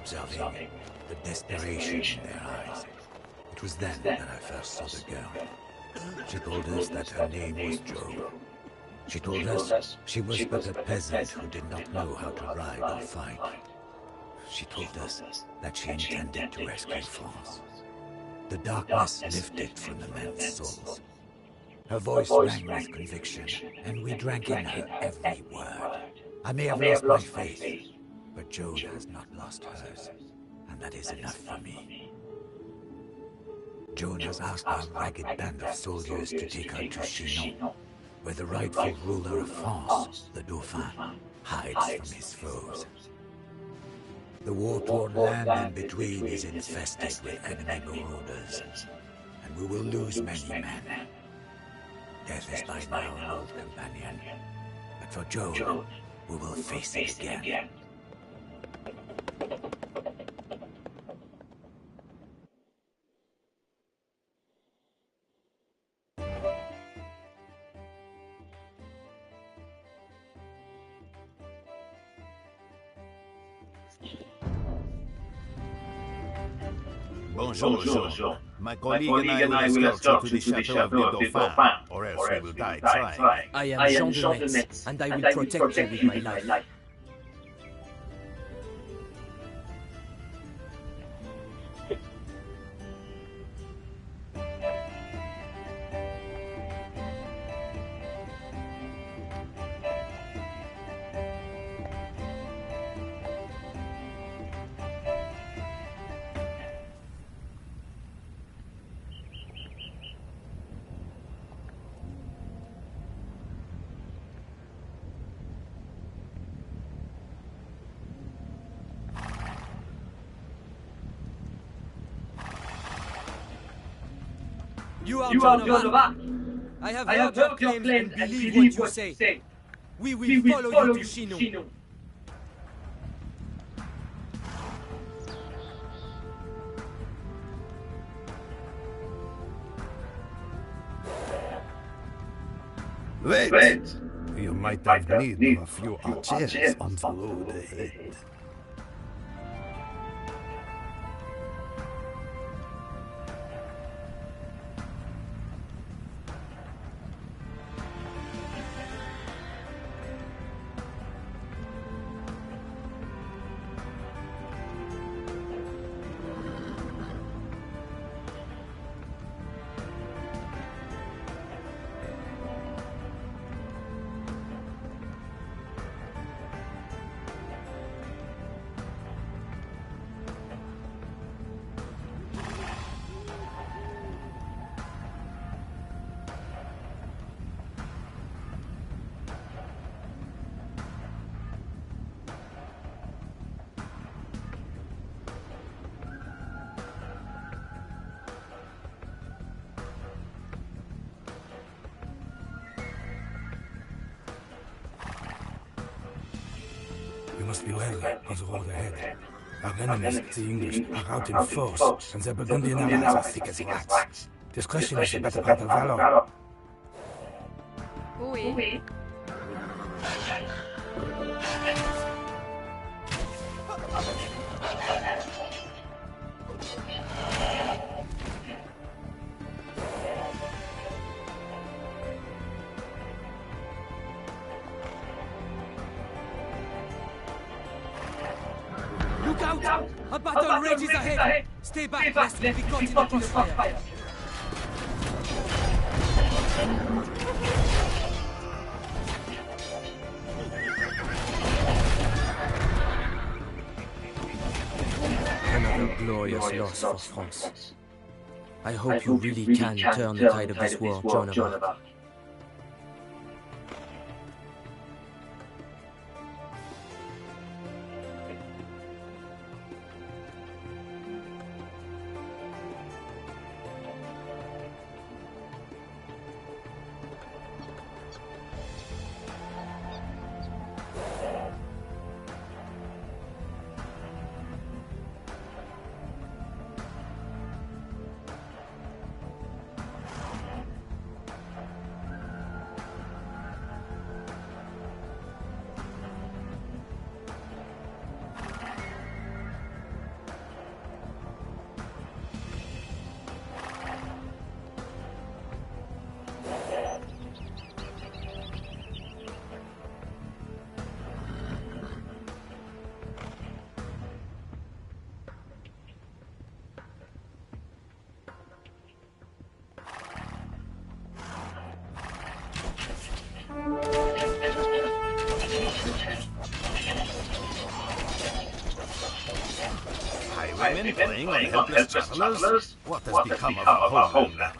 observing the desperation in their eyes. It was then that I first saw the girl. She told us that her name was Jo. She told us she was but a peasant who did not know how to ride or fight. She told us that she intended to rescue France. The darkness lifted from the men's souls. Her voice rang with conviction, and we drank in her every word. I may have lost my faith, but Joan has not lost hers, and that is enough for me. Joan has asked our ragged band of soldiers to take her to Chinon, where the rightful ruler of France, the Dauphin, hides from his foes. The war-torn land in between is infested with enemy marauders, and we will lose many men. Death is by now an old companion, but for Joan, we will face it again. Bonjour. My colleague and I will escort you to the chateau of the Dauphin, or else we will die trying. I am Jean de Metz, and I will protect you with my life. You are Joan of Arc. I have heard your claims and believe what you say. We will follow you to Chinon. Wait! You might have need of a few archers on the road ahead. We must be wary of the road ahead. Our enemies, the English, are out in force, and their Burgundian allies are thick as rats. Discretion is the better part of valor. Oui. Look out! A battle rages ahead! Stay back, lest we be caught in the crossfire! Another glorious loss for France. I hope you really can turn the tide of this war, Joan of Arc. women playing on helpless travelers? What has become of our homeland?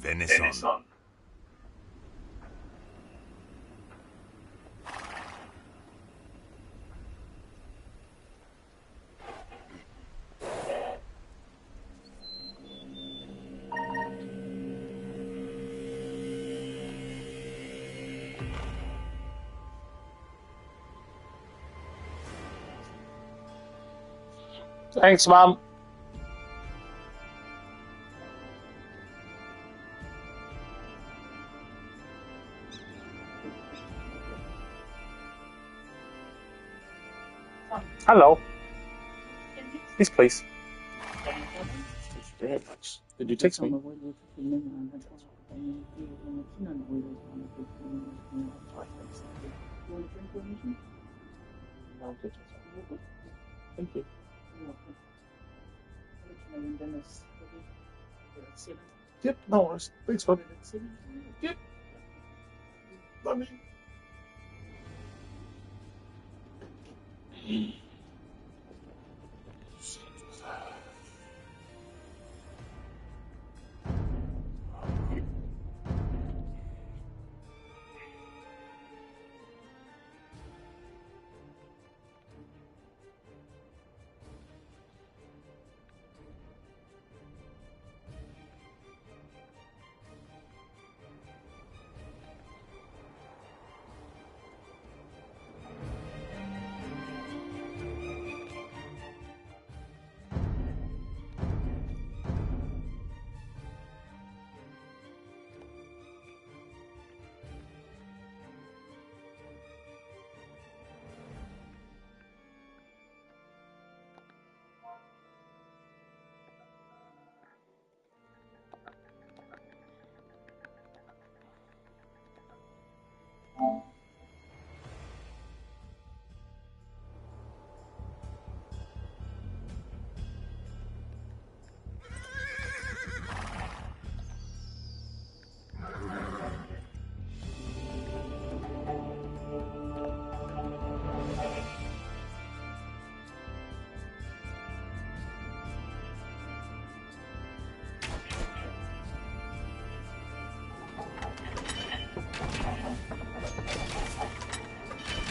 Venison. Thanks, Mom. Hello. Yes, please. Did you text me? Thank you. Yep, no worries. Thanks, bud. Yep. Love you.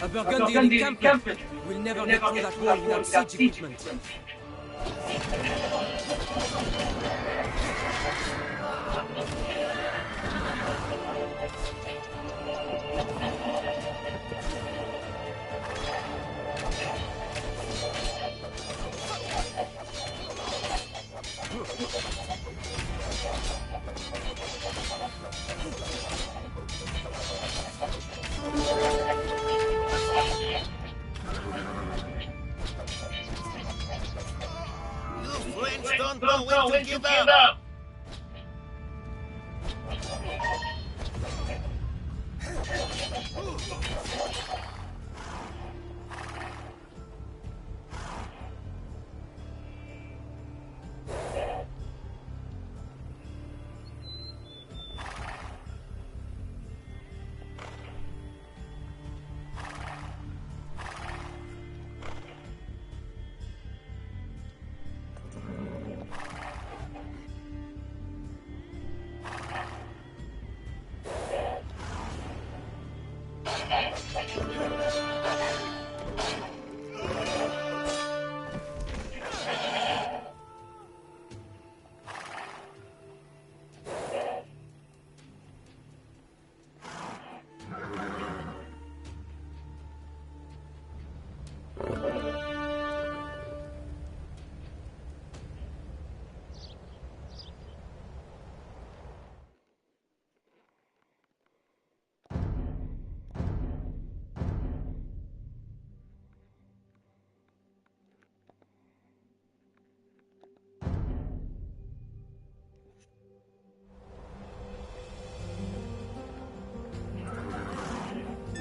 A Burgundian encampment. We'll never get through that wall without siege equipment. Don't know when to give up.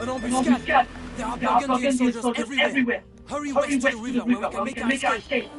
An ambuscade! There are Burgundian soldiers everywhere! Hurry west to the river where we can make our escape!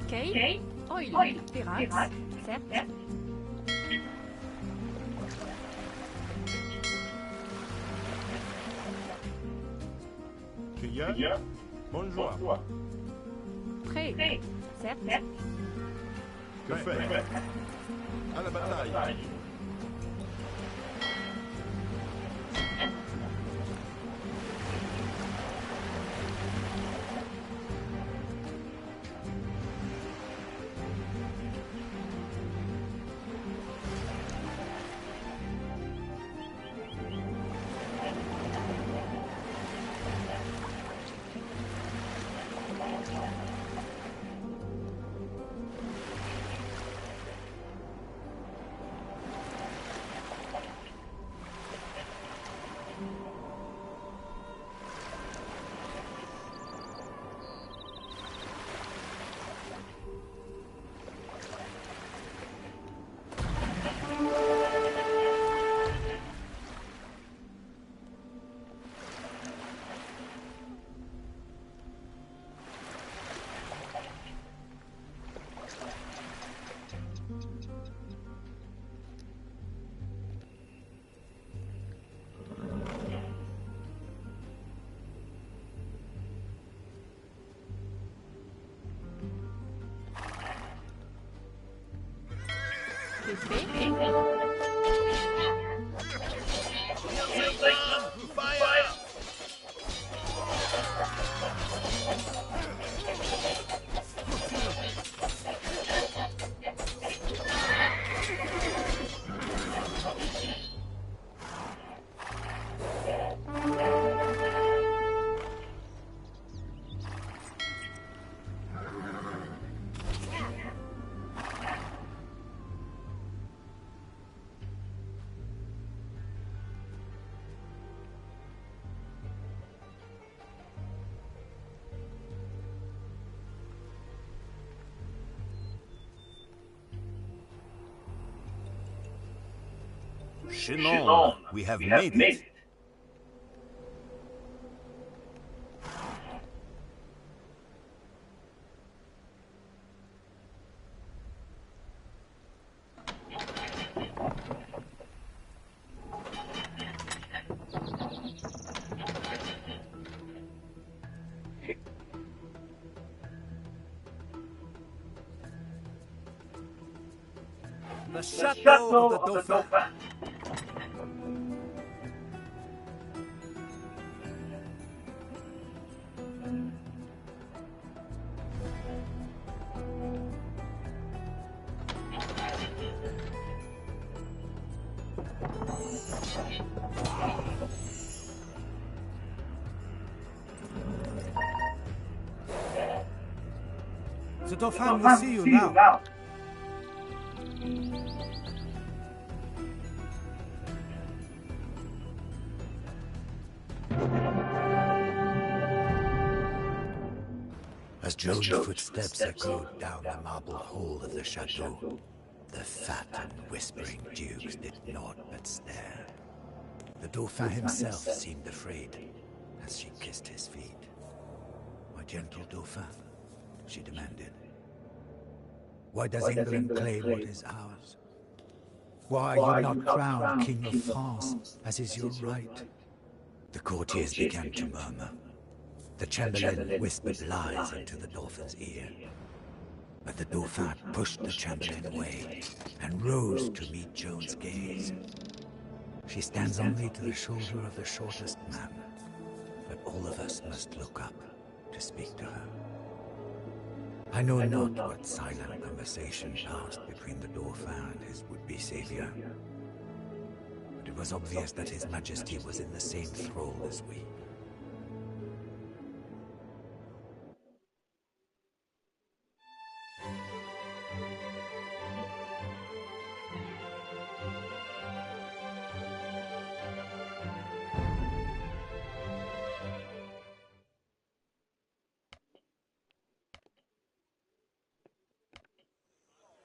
Okay. Oil. Pirates. Certes. Client, bonjour. Prêt. Certes. Que faire? À la bataille. Chinon, we have made it. The Chateau of the Dauphin. The Dauphin will see you now. As Joan's footsteps echoed down the marble hall of the chateau, the fat and whispering dukes did naught but stare. The Dauphin himself seemed afraid, as she kissed his feet. My gentle Dauphin, she demanded. Why does England claim what is ours? Why are you not crowned King of France, as is your right? The courtiers began to murmur. The Chamberlain whispered lies into the Dauphin's ear. But the Dauphin pushed the Chamberlain away and rose to meet Joan's gaze. She stands only to the shoulder of the shortest man, but all of us must look up to speak to her. I know not what silent conversation passed between the Dauphin and his would-be savior, but it was obvious that His Majesty was in the same thrall as we.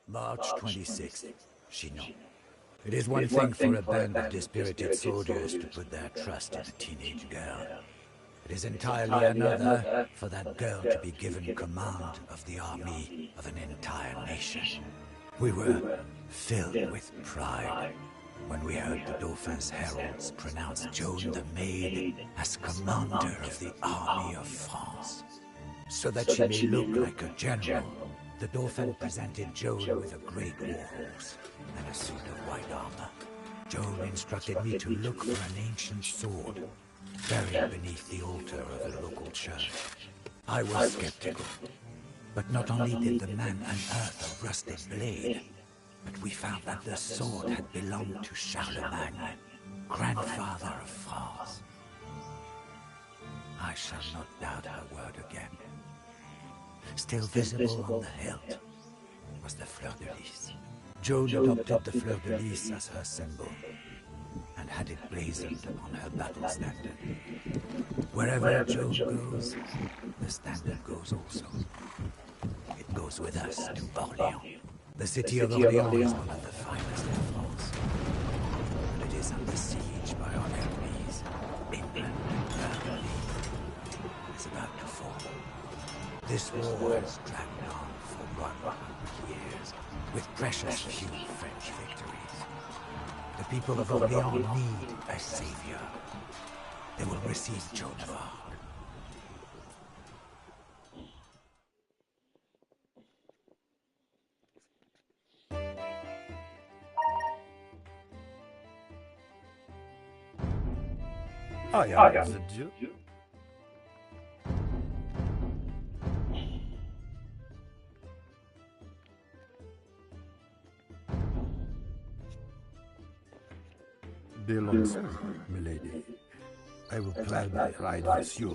March 26th, Chinon. It is one thing for a band of dispirited soldiers to put their trust in a teenage girl. It is entirely another for that girl to be given command of the army of an entire nation. We were filled with pride when we heard the Dauphin's heralds pronounce Joan the Maid as commander of the army of France. So that she may look like a general, the Dauphin presented Joan with a great war horse and a suit of white armor. Joan instructed me to look for an ancient sword buried beneath the altar of a local church. I was skeptical, but not only did the man unearth a rusted blade, but we found that the sword had belonged to Charlemagne, grandfather of France. I shall not doubt her word again. Still visible on the hilt was the fleur de lis. Joan adopted the fleur de lis as her symbol and had it blazoned on her battle standard. Wherever Joan goes, the standard goes also. It goes with us to Orléans. The city of Orléans is one of the finest in France, but it is under siege by our enemies. England and Germany is about to fall. This war has dragged on for 100 years, with precious few French victories. The people of Orléans need a savior. They will receive Joan of Arc. I am the Duke. Belongs, milady. I will gladly ride with you